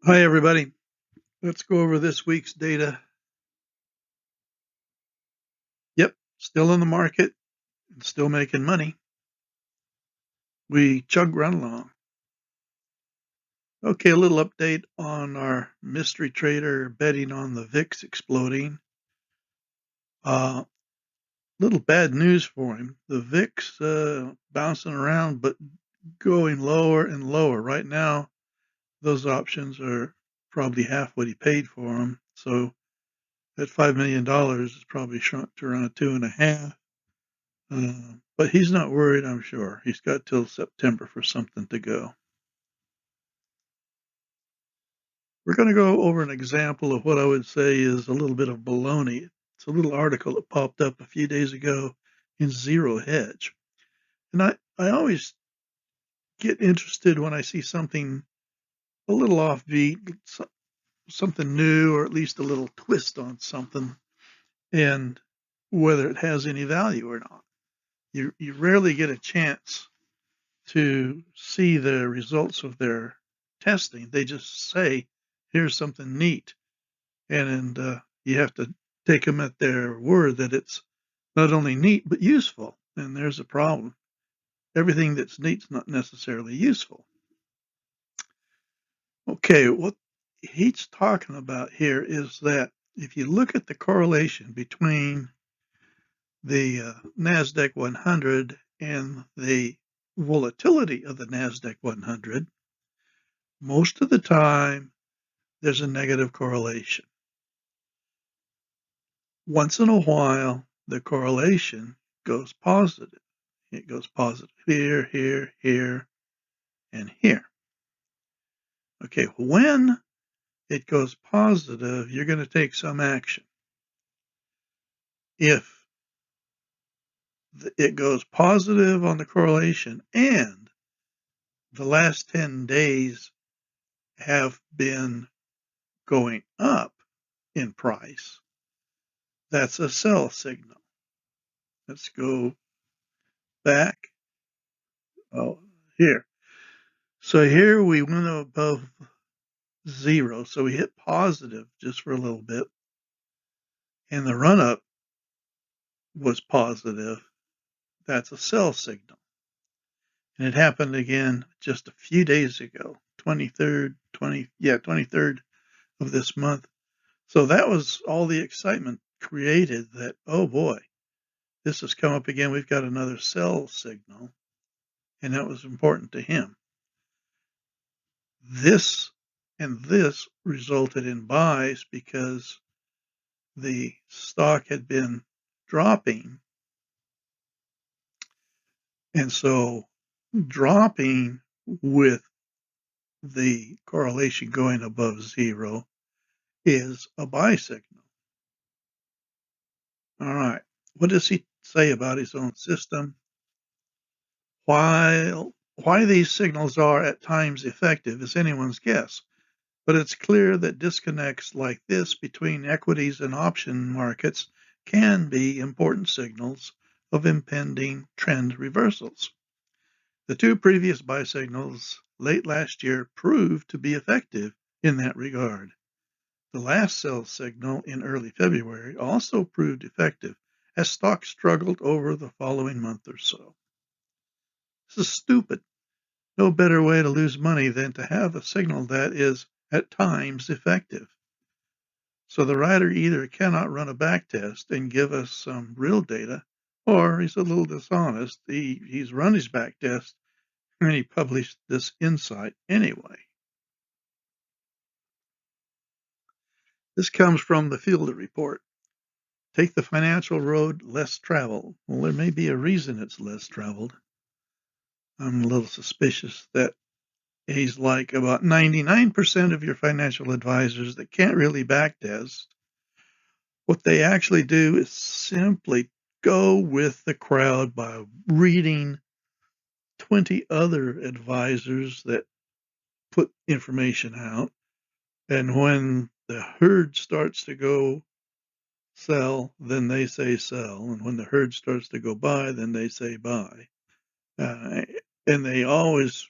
Hi, everybody. Let's go over this week's data. Yep, still in the market and still making money. We chug right along. Okay, a little update on our mystery trader betting on the VIX exploding. Uh, Little bad news for him. The VIX bouncing around, but going lower and lower. Right now, those options are probably half what he paid for them. So that $5 million is probably shrunk to around 2.5. But he's not worried, I'm sure. He's got till September for something to go. We're going to go over an example of what I would say is a little bit of baloney. It's a little article that popped up a few days ago in Zero Hedge. And I always get interested when I see something a little offbeat, something new, or at least a little twist on something, and whether it has any value or not. You rarely get a chance to see the results of their testing. They just say, here's something neat. And you have to take them at their word that it's not only neat, but useful. And there's a problem. Everything that's neat's not necessarily useful. Okay, what he's talking about here is that if you look at the correlation between the NASDAQ 100 and the volatility of the NASDAQ 100, most of the time there's a negative correlation. Once in a while, the correlation goes positive. It goes positive here, here, here, and here. Okay, when it goes positive, you're going to take some action. If it goes positive on the correlation and the last 10 days have been going up in price, that's a sell signal. Let's go back. Oh, here. So here we went above zero. So we hit positive just for a little bit. And the run up was positive. That's a sell signal. And it happened again just a few days ago, 23rd of this month. So that was all the excitement created that, oh boy, this has come up again. We've got another sell signal. And that was important to him. This resulted in buys because the stock had been dropping. And so dropping with the correlation going above zero is a buy signal. All right. What does he say about his own system? Why these signals are at times effective is anyone's guess, but it's clear that disconnects like this between equities and option markets can be important signals of impending trend reversals. The two previous buy signals late last year proved to be effective in that regard. The last sell signal in early February also proved effective as stocks struggled over the following month or so. This is stupid. No better way to lose money than to have a signal that is at times effective. So the writer either cannot run a back test and give us some real data, or he's a little dishonest. He's run his back test and he published this insight anyway. This comes from the Fielder Report. Take the financial road less traveled. Well, there may be a reason it's less traveled. I'm a little suspicious that he's like about 99% of your financial advisors that can't really backtest. What they actually do is simply go with the crowd by reading 20 other advisors that put information out. And when the herd starts to go sell, then they say sell. And when the herd starts to go buy, then they say buy. And they always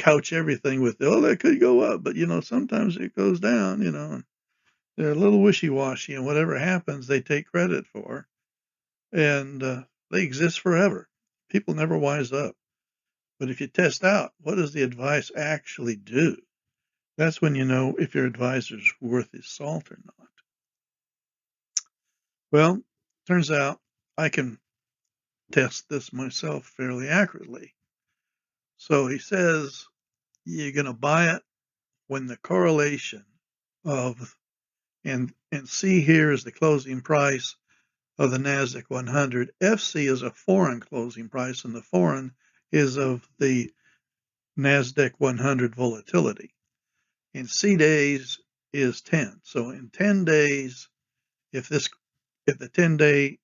couch everything with, oh, that could go up, but sometimes it goes down, and they're a little wishy-washy, and whatever happens, they take credit for, and they exist forever. People never wise up. But if you test out, what does the advice actually do? That's when you know if your advisor's worth his salt or not. Well, turns out I can test this myself fairly accurately. So he says you're going to buy it when the correlation of, and C here is the closing price of the NASDAQ 100. FC is a foreign closing price, and the foreign is of the NASDAQ 100 volatility. And C days is 10. So in 10 days, if the 10-day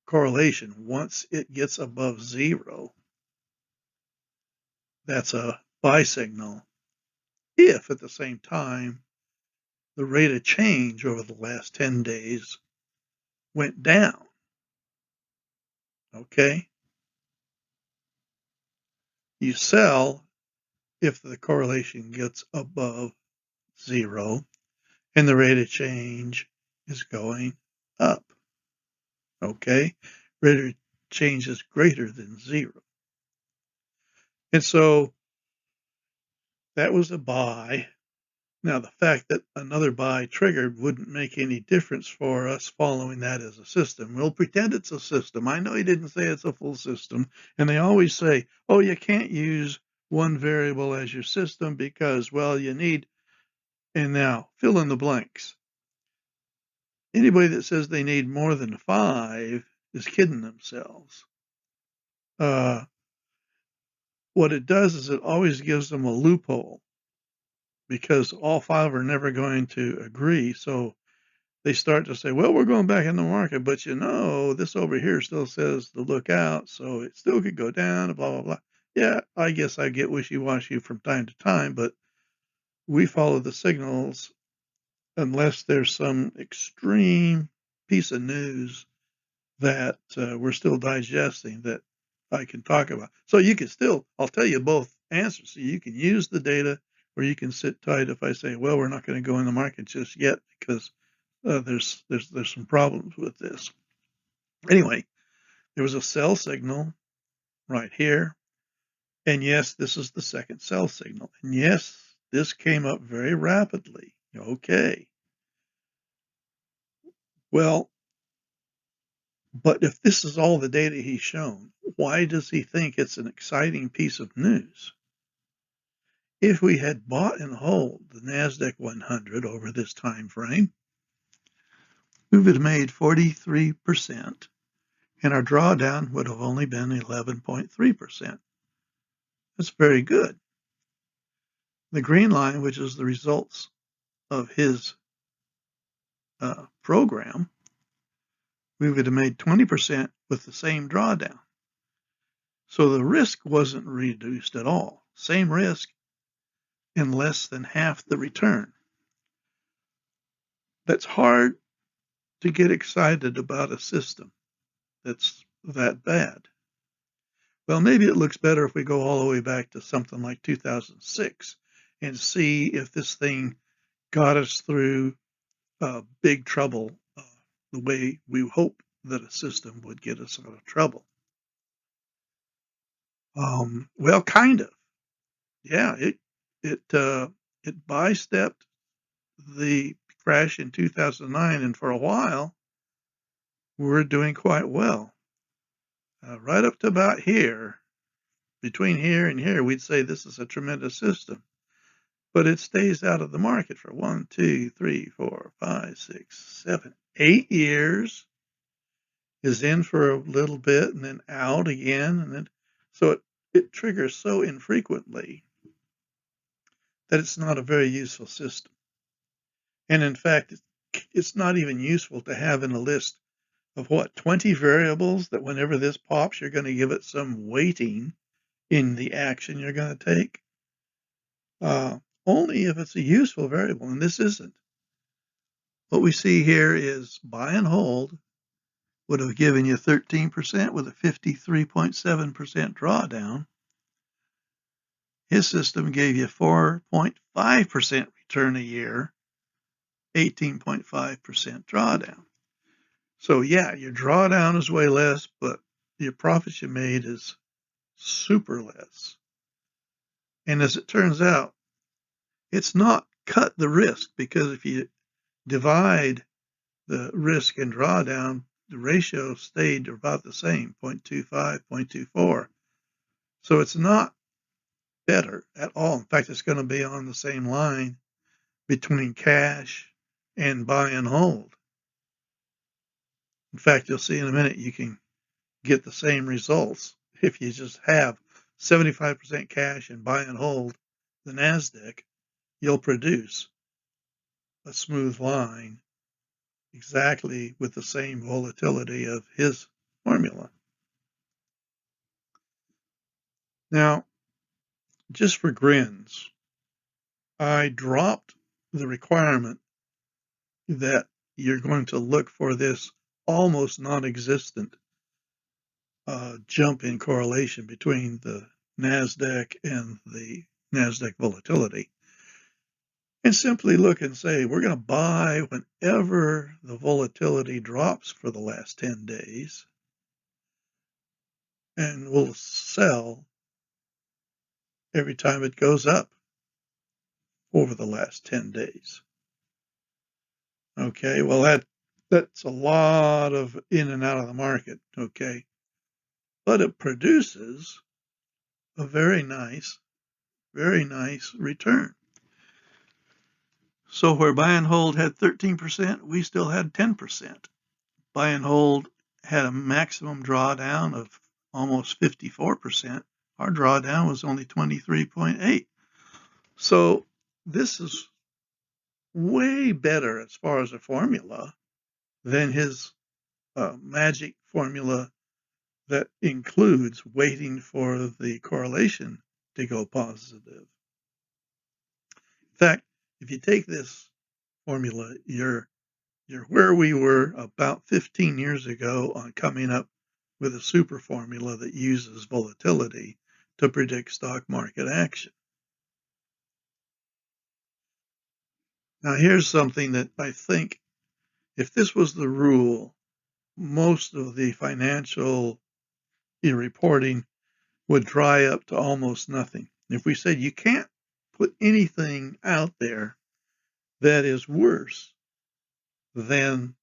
correlation, once it gets above 0, that's a buy signal. If at the same time the rate of change over the last 10 days went down, okay? You sell if the correlation gets above 0 and the rate of change is going up, okay? Rate of change is greater than 0. And so that was a buy. Now, the fact that another buy triggered wouldn't make any difference for us following that as a system. We'll pretend it's a system. I know he didn't say it's a full system. And they always say, oh, you can't use one variable as your system because, well, you need, and now fill in the blanks. Anybody that says they need more than 5 is kidding themselves. What it does is it always gives them a loophole because all 5 are never going to agree. So they start to say, well, we're going back in the market, but this over here still says to look out, so it still could go down, blah, blah, blah. Yeah, I guess I get wishy-washy from time to time, but we follow the signals unless there's some extreme piece of news that we're still digesting that I can talk about. So you can still, I'll tell you both answers. So you can use the data or you can sit tight if I say, well, we're not going to go in the market just yet because there's some problems with this. Anyway, there was a sell signal right here. And yes, this is the second sell signal. And yes, this came up very rapidly. Okay. Well, but if this is all the data he's shown, why does he think it's an exciting piece of news? If we had bought and held the NASDAQ 100 over this time frame, we would have made 43%, and our drawdown would have only been 11.3%. That's very good. The green line, which is the results of his program, we would have made 20% with the same drawdown. So the risk wasn't reduced at all. Same risk in less than half the return. That's hard to get excited about a system that's that bad. Well, maybe it looks better if we go all the way back to something like 2006 and see if this thing got us through big trouble the way we hope that a system would get us out of trouble. Well, kind of. Yeah, it by-stepped the crash in 2009, and for a while, we were doing quite well. Right up to about here, between here and here, we'd say this is a tremendous system. But it stays out of the market for 1, 2, 3, 4, 5, 6, 7, 8 years, is in for a little bit and then out again. And then, so it triggers so infrequently that it's not a very useful system. And in fact, it's not even useful to have in a list of 20 variables that whenever this pops, you're going to give it some weighting in the action you're going to take. Only if it's a useful variable, and this isn't. What we see here is buy and hold would have given you 13% with a 53.7% drawdown. His system gave you 4.5% return a year, 18.5% drawdown. So yeah, your drawdown is way less, but your profits you made is super less. And as it turns out, it's not cut the risk, because if you divide the risk and drawdown, the ratio stayed about the same, 0.25, 0.24. So it's not better at all. In fact, it's going to be on the same line between cash and buy and hold. In fact, you'll see in a minute you can get the same results if you just have 75% cash and buy and hold the NASDAQ. You'll produce a smooth line exactly with the same volatility of his formula. Now, just for grins, I dropped the requirement that you're going to look for this almost non-existent jump in correlation between the NASDAQ and the NASDAQ volatility, and simply look and say, we're going to buy whenever the volatility drops for the last 10 days, and we'll sell every time it goes up over the last 10 days. Okay, well, that's a lot of in and out of the market, okay? But it produces a very nice return. So where buy and hold had 13%, we still had 10%. Buy and hold had a maximum drawdown of almost 54%. Our drawdown was only 23.8. So this is way better as far as a formula than his magic formula that includes waiting for the correlation to go positive. In fact, if you take this formula, you're where we were about 15 years ago on coming up with a super formula that uses volatility to predict stock market action. Now, here's something that I think, if this was the rule, most of the financial reporting would dry up to almost nothing. If we said you can't put anything out there that is worse than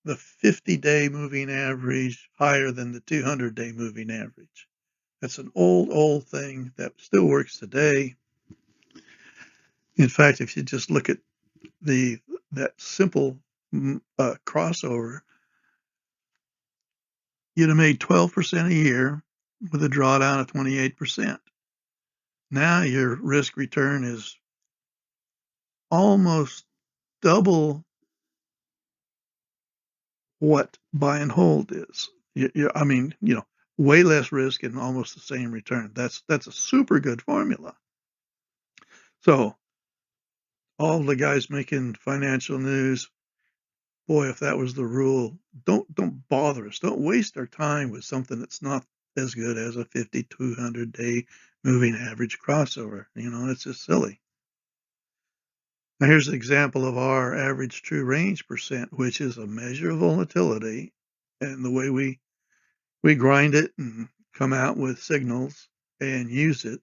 the 50-day moving average, higher than the 200-day moving average. That's an old thing that still works today. In fact, if you just look at that simple crossover, you'd have made 12% a year with a drawdown of 28%. Now your risk return is almost double what buy and hold is. Way less risk and almost the same return. That's a super good formula. So all the guys making financial news, boy, if that was the rule, don't bother us. Don't waste our time with something that's not as good as a 50, 200-day moving average crossover. It's just silly. Now here's an example of our average true range percent, which is a measure of volatility, and the way we grind it and come out with signals and use it,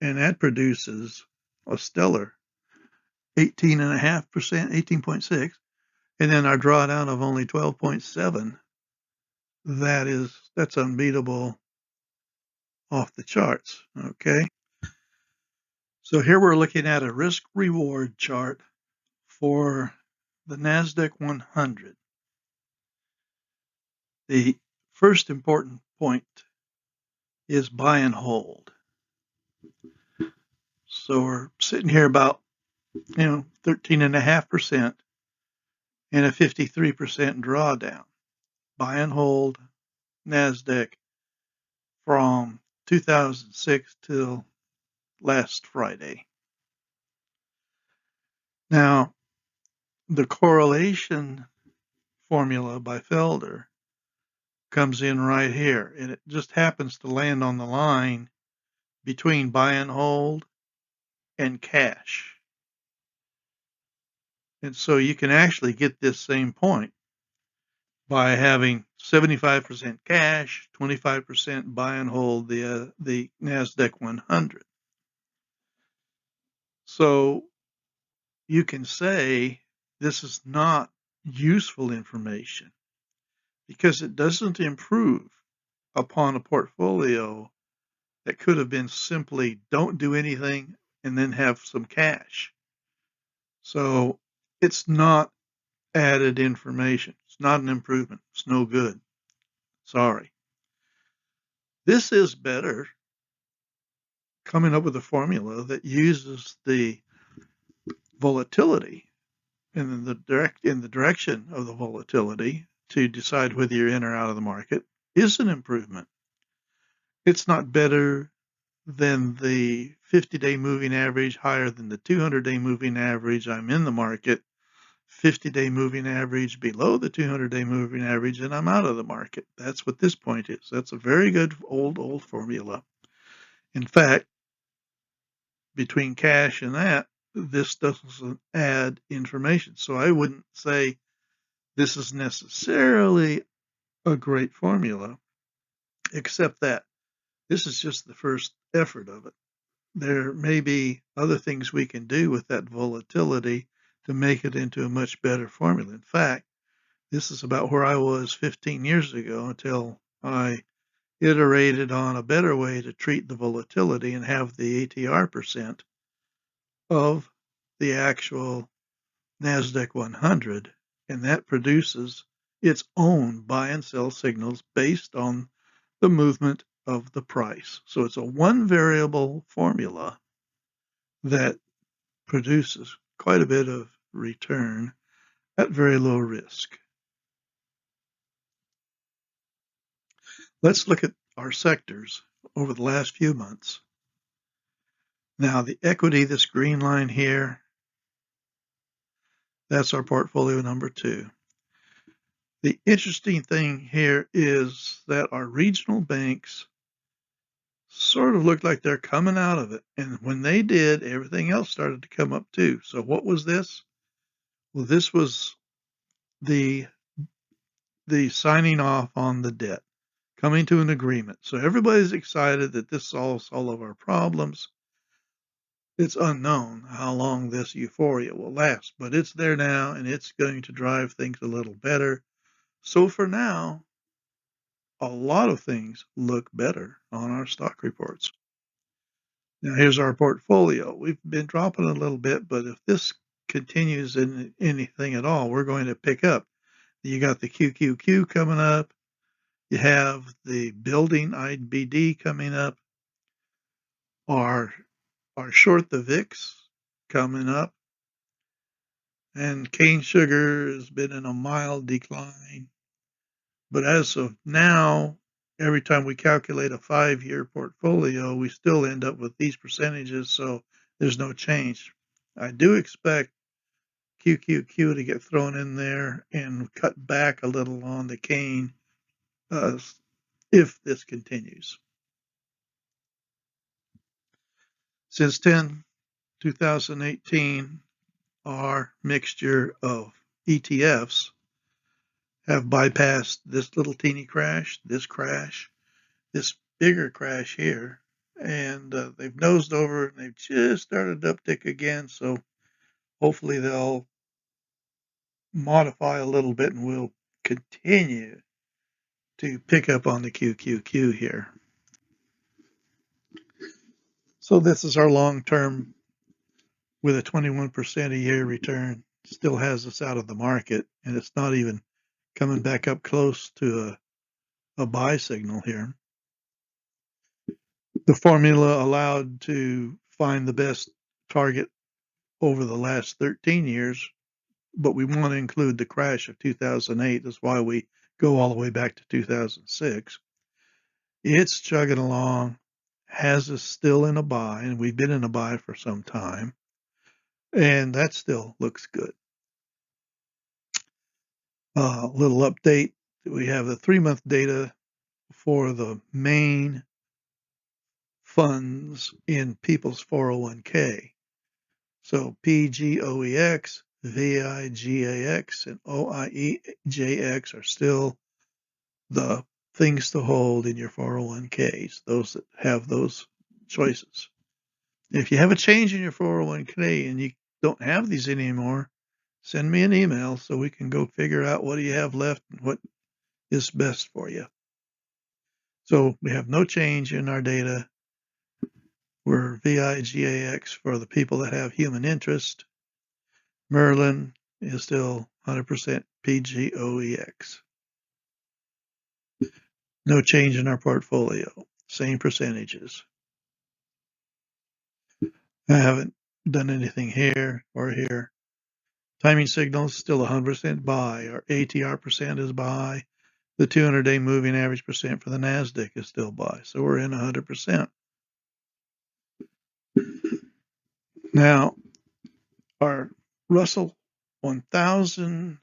and that produces a stellar 18.5%, 18.6, and then our drawdown of only 12.7. That's unbeatable, off the charts. Okay, so here we're looking at a risk reward chart for the NASDAQ 100. The first important point is buy and hold. So we're sitting here about 13.5% and a 53% drawdown. Buy and hold NASDAQ from 2006 till last Friday. Now, the correlation formula by Felder comes in right here, and it just happens to land on the line between buy and hold and cash. And so you can actually get this same point by having 75% cash, 25% buy and hold the NASDAQ 100. So you can say this is not useful information because it doesn't improve upon a portfolio that could have been simply don't do anything and then have some cash. So it's not added information. It's not an improvement. It's no good. Sorry. This is better coming up with a formula that uses the volatility in the direction of the volatility to decide whether you're in or out of the market is an improvement. It's not better than the 50-day moving average, higher than the 200-day moving average. I'm in the market. 50-day moving average below the 200-day moving average, and I'm out of the market. That's what this point is. That's a very good old formula. In fact, between cash and that, this doesn't add information. So I wouldn't say this is necessarily a great formula, except that this is just the first effort of it. There may be other things we can do with that volatility to make it into a much better formula. In fact, this is about where I was 15 years ago until I iterated on a better way to treat the volatility and have the ATR percent of the actual NASDAQ 100, and that produces its own buy and sell signals based on the movement of the price. So it's a one variable formula that produces quite a bit of return at very low risk. Let's look at our sectors over the last few months. Now, the equity, this green line here, that's our portfolio number 2. The interesting thing here is that our regional banks sort of look like they're coming out of it. And when they did, everything else started to come up too. So what was this? Well, this was the signing off on the debt, coming to an agreement. So everybody's excited that this solves all of our problems. It's unknown how long this euphoria will last, but it's there now and it's going to drive things a little better. So for now, a lot of things look better on our stock reports. Now here's our portfolio. We've been dropping a little bit, but if this continues in anything at all, we're going to pick up. You got the QQQ coming up. You have the building IBD coming up. Our short the VIX coming up. And cane sugar has been in a mild decline. But as of now, every time we calculate a 5-year portfolio, we still end up with these percentages, so there's no change. I do expect QQQ to get thrown in there and cut back a little on the cane if this continues. Since 2018, our mixture of ETFs have bypassed this little teeny crash, this bigger crash here, and they've nosed over and they've just started to uptick again. So hopefully they'll modify a little bit and we'll continue to pick up on the QQQ here. So this is our long term with a 21% a year return. Still has us out of the market, and it's not even coming back up close to a buy signal here. The formula allowed to find the best target over the last 13 years, but we want to include the crash of 2008. That's why we go all the way back to 2006. It's chugging along, has us still in a buy, and we've been in a buy for some time, and that still looks good. Little update. We have the 3-month data for the main funds in people's 401k. So PGOEX, VIGAX, and OIEJX are still the things to hold in your 401ks, those that have those choices. If you have a change in your 401k and you don't have these anymore, send me an email so we can go figure out what do you have left and what is best for you. So we have no change in our data. We're VIGAX for the people that have human interest. Merlin is still 100% PGOEX. No change in our portfolio. Same percentages. I haven't done anything here or here. Timing signals still 100% buy. Our ATR percent is buy. The 200-day moving average percent for the NASDAQ is still buy. So we're in 100%. Now, our Russell 1000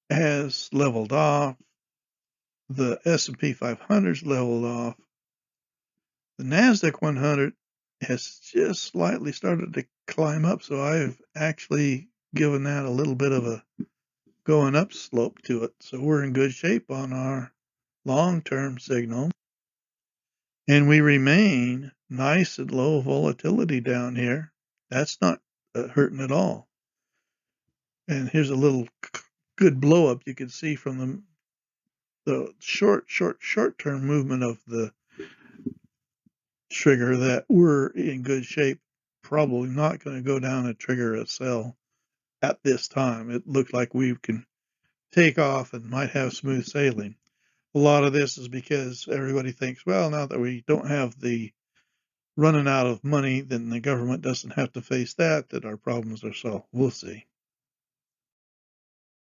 has leveled off. The S&P 500's leveled off. The NASDAQ 100 has just slightly started to climb up, so I've actually given that a little bit of a going up slope to it. So we're in good shape on our long-term signal. And we remain nice and low volatility down here. That's not hurting at all. And here's a little good blow up you can see from the short-term movement of the trigger that we're in good shape. Probably not going to go down and trigger a sell at this time. It looks like we can take off and might have smooth sailing. A lot of this is because everybody thinks, well, now that we don't have the running out of money, then the government doesn't have to face that our problems are solved. We'll see.